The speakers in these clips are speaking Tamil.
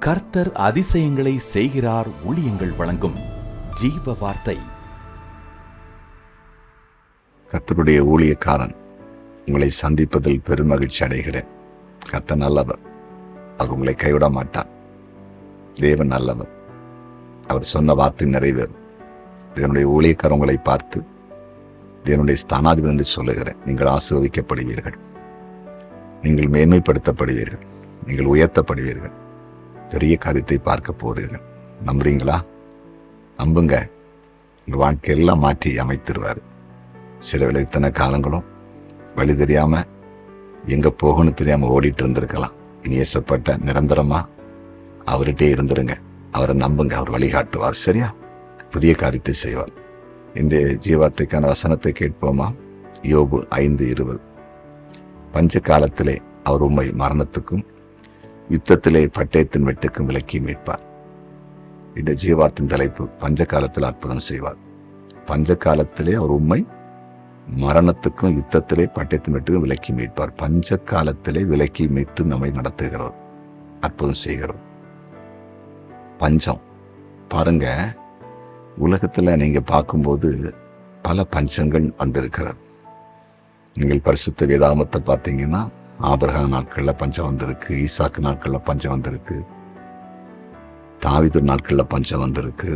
கர்த்தர் அதிசயங்களை செய்கிறார். ஊழியங்கள் வழங்கும் ஜீவ வார்த்தை. கர்த்தருடைய ஊழியக்காரன் உங்களை சந்திப்பதில் பெருமகிழ்ச்சி அடைகிறேன். கர்த்தர் நல்லவர், அவர் உங்களை கைவிட மாட்டார். தேவன் நல்லவர், அவர் சொன்ன வார்த்தை நிறைவேறும். தேவனுடைய ஊழியக்காரன் உங்களை பார்த்து தேவனுடைய ஸ்தானாதிபதி என்று சொல்லுகிறேன். நீங்கள் ஆசீர்வதிக்கப்படுவீர்கள், நீங்கள் மேன்மைப்படுத்தப்படுவீர்கள், நீங்கள் உயர்த்தப்படுவீர்கள், பெரிய காரியத்தை பார்க்க போறீர்கள். நம்புறீங்களா? நம்புங்க, உங்கள் வாழ்க்கையெல்லாம் மாற்றி அமைத்திருவார். சில வேளை இத்தனை காலங்களும் வழி தெரியாம எங்க போகணும்னு தெரியாம ஓடிட்டு இருந்திருக்கலாம். இனி ஏசப்பட்ட நிரந்தரமா அவர்கிட்டே இருந்துருங்க. அவரை நம்புங்க, அவர் வழிகாட்டுவார். சரியா? புதிய காரியத்தை செய்வார். இன்றைய ஜீவார்த்தைக்கான வசனத்தை கேட்போமா? யோபு 5:20. பஞ்ச காலத்திலே அவர் உம்மை மரணத்துக்கும் யுத்தத்திலே பட்டயத்தின் வெட்டுக்கும் விலக்கி மீட்பார். இந்த ஜீவார்த்தின் தலைப்பு, பஞ்ச காலத்தில் அற்புதம் செய்வார். பஞ்ச காலத்திலே அவர் உம்மை மரணத்துக்கும் யுத்தத்திலே பட்டயத்தின் வெட்டுக்கும் விலக்கி மீட்பார். பஞ்ச காலத்திலே விலக்கி மீட்டு நம்மை நடத்துகிறோம், அற்புதம் செய்கிறோம். பஞ்சம் பாருங்க, உலகத்துல நீங்க பார்க்கும்போது பல பஞ்சங்கள் வந்திருக்கிறது. நீங்கள் பரிசுத்த வேதாகமத்தை பார்த்தீங்கன்னா ஆபிரகாம் நாட்கள்ல பஞ்சம் வந்திருக்கு, ஈசாக்கு நாட்கள்ல பஞ்சம் வந்திருக்கு, தாவீது நாட்கள்ல பஞ்சம் வந்திருக்கு.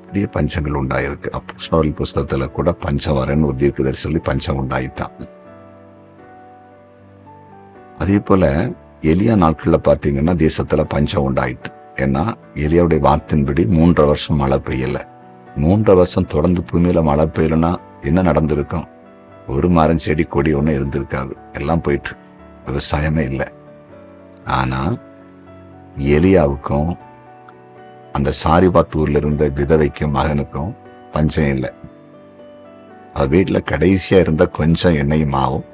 பெரிய பஞ்சங்கள் உண்டாயிருக்கு. அப்போஸ்தலர் புஸ்தகத்துல கூட பஞ்சம் வரேன்னு ஒரு தீர்க்கதரிசி சொல்லி பஞ்சம் உண்டாயிட்டான். அதே போல எலியா நாட்கள்ல பார்த்தீங்கன்னா தேசத்துல பஞ்சம் உண்டாயிட்டு. ஏன்னா எலியாவுடைய வார்த்தையின்படி 3 வருஷம் மழை பெய்யல. 3 வருஷம் தொடர்ந்து பூமியில மழை பெய்யலன்னா என்ன நடந்திருக்கும்? ஒரு மரம் செடி கொடி ஒன்றும் இருந்திருக்காது, எல்லாம் போயிட்டு, விவசாயமே இல்லை. ஆனா எலியாவுக்கும் அந்த சாரிபாத்தூர்ல இருந்த விதவைக்கும் மகனுக்கும் பஞ்சம் இல்லை. அவ வீட்டுல கடைசியா இருந்த கொஞ்சம் எண்ணெயும் மாவும்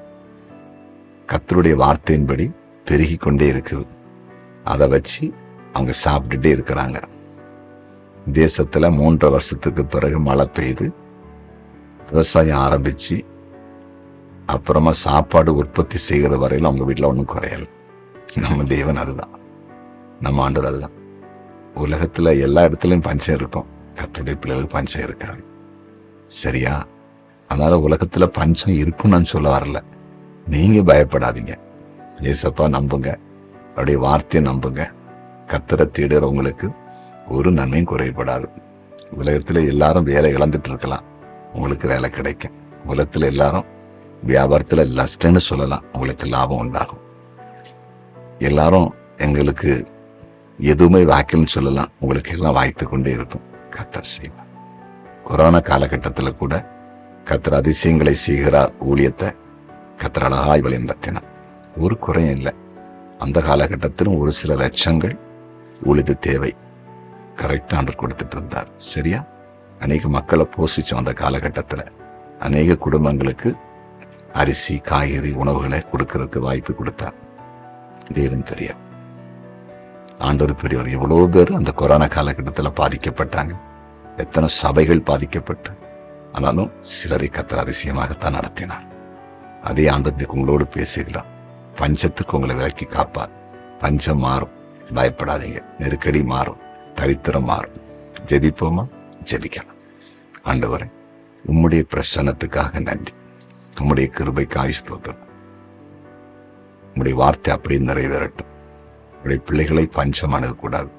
கர்த்தருடைய வார்த்தையின்படி பெருகி கொண்டே இருக்குது. அதை வச்சு அவங்க சாப்பிட்டுட்டே இருக்கிறாங்க. தேசத்துல 3 வருஷத்துக்கு பிறகு மழை பெய்து விவசாயம் ஆரம்பிச்சு அப்புறமா சாப்பாடு உற்பத்தி செய்கிற வரையிலும் அவங்க வீட்டுல ஒன்றும் குறையல. நம்ம தேவன் அதுதான், நம்ம ஆண்டவர் அதுதான். உலகத்துல எல்லா இடத்துலயும் பஞ்சம் இருக்கும், கர்த்தருடைய பிள்ளைகளுக்கு பஞ்சம் இருக்காது. சரியா? அதனால உலகத்துல பஞ்சம் இருக்குன்னு நான் சொல்ல வரல. நீங்க பயப்படாதீங்க, ஏசப்பா நம்புங்க, அவருடைய வார்த்தையை நம்புங்க. கர்த்தரை தேடுறவங்களுக்கு ஒரு நன்மையும் குறைபடாது. உலகத்துல எல்லாரும் வேலை இழந்துட்டு இருக்கலாம், உங்களுக்கு வேலை கிடைக்கும். உலகத்துல எல்லாரும் வியாபாரத்துல லஸ்ட்ன்னு சொல்லலாம், உங்களுக்கு லாபம் உண்டாகும். எல்லாரும் எங்களுக்கு எதுவுமே வாய்க்கலன்னு சொல்லலாம், உங்களுக்கு எல்லாம் வாய்த்து கொண்டே இருக்கும். கர்த்தர் செய்வார். கொரோனா காலகட்டத்துல கூட கர்த்தர் அதிசயங்களை செய்கிறார். ஊழியத்தை கர்த்தர் அழகாய் வழி நடத்தினார், ஒரு குறையும் இல்லை. அந்த காலகட்டத்திலும் ஒரு சில லட்சங்கள் ஊழியது தேவை கரெக்டா ஆண்டவர் கொடுத்துட்டு இருந்தார். சரியா? அநேக மக்களை போஷிச்சோம். அந்த காலகட்டத்துல அநேக குடும்பங்களுக்கு அரிசி காய்கறி உணவுகளை கொடுக்கறதுக்கு வாய்ப்பு கொடுத்தார். தேவன் தெரியாது, ஆண்டவர் பெரியவர். எவ்வளவு பேர் அந்த கொரோனா காலகட்டத்தில் பாதிக்கப்பட்டாங்க, எத்தனை சபைகள் பாதிக்கப்பட்டு, ஆனாலும் சிலரை கர்த்தர் அதிசயமாகத்தான் நடத்தினார். அதே ஆண்டவர் உங்களோடு பேசுகிறார். பஞ்சத்துக்கு உங்களை விலக்கி காப்பார். பஞ்சம் மாறும், பயப்படாதீங்க. நெருக்கடி மாறும், தரித்திரம் மாறும். ஜெபிப்போமா? ஜெபிக்கலாம். ஆண்டவரே, உம்முடைய பிரசன்னத்துக்காக நன்றி, உம்முடைய கிருபைக்காய் ஸ்தோத்திரம். உம்முடைய வார்த்தை அப்படியே நிறைவேறட்டும். உடைய பிள்ளைகளை பஞ்சம் அணுகக்கூடாது.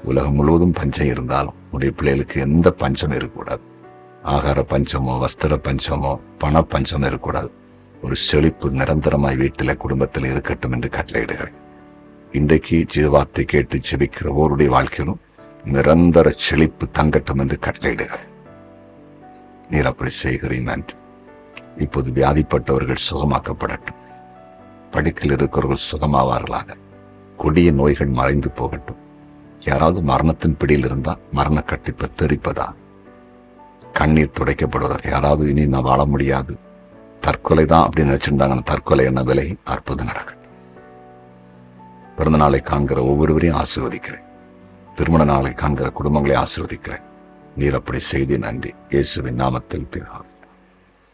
உலகம் முழுவதும் பஞ்சம் இருந்தாலும் உடைய பிள்ளைகளுக்கு எந்த பஞ்சம் இருக்கக்கூடாது. ஆகார பஞ்சமோ வஸ்திர பஞ்சமோ பண பஞ்சமோ இருக்கக்கூடாது. ஒரு செழிப்பு நிரந்தரமாய் வீட்டில குடும்பத்தில் இருக்கட்டும் என்று கட்டளையிடுகிறேன். இன்றைக்கு ஜீவார்த்தை கேட்டு ஜெபிக்கிற ஒருடைய வாழ்க்கையிலும் நிரந்தர செழிப்பு தங்கட்டும் என்று கட்டளையிடுகிறேன். நீர் அப்படி செய்கிறீன். நன்றி. இப்போது வியாதிப்பட்டவர்கள் சுகமாக்கப்படட்டும், படுக்கையில் இருக்கிறவர்கள் சுகமாவார்களாக, கொடிய நோய்கள் மறைந்து போகட்டும். யாராவது மரணத்தின் பிடியில் இருந்தால் மரண கட்டிப்பை தெரிப்பதா, கண்ணீர் துடைக்கப்படுவதாக. யாராவது இனி நான் வாழ முடியாது, தற்கொலை தான் அப்படின்னு நினைச்சிருந்தாங்கன்னா தற்கொலை என்ன விலகி அற்புதம் நடக்கட்டும். பிறந்த நாளை காண்கிற ஒவ்வொருவரையும் ஆசீர்வதிக்கிறேன். திருமண நாளை காண்கிற குடும்பங்களை ஆசீர்வதிக்கிறேன். நீர் அப்படி செய்தி. நன்றி. இயேசுவின் நாமத்தில் பிதாவே.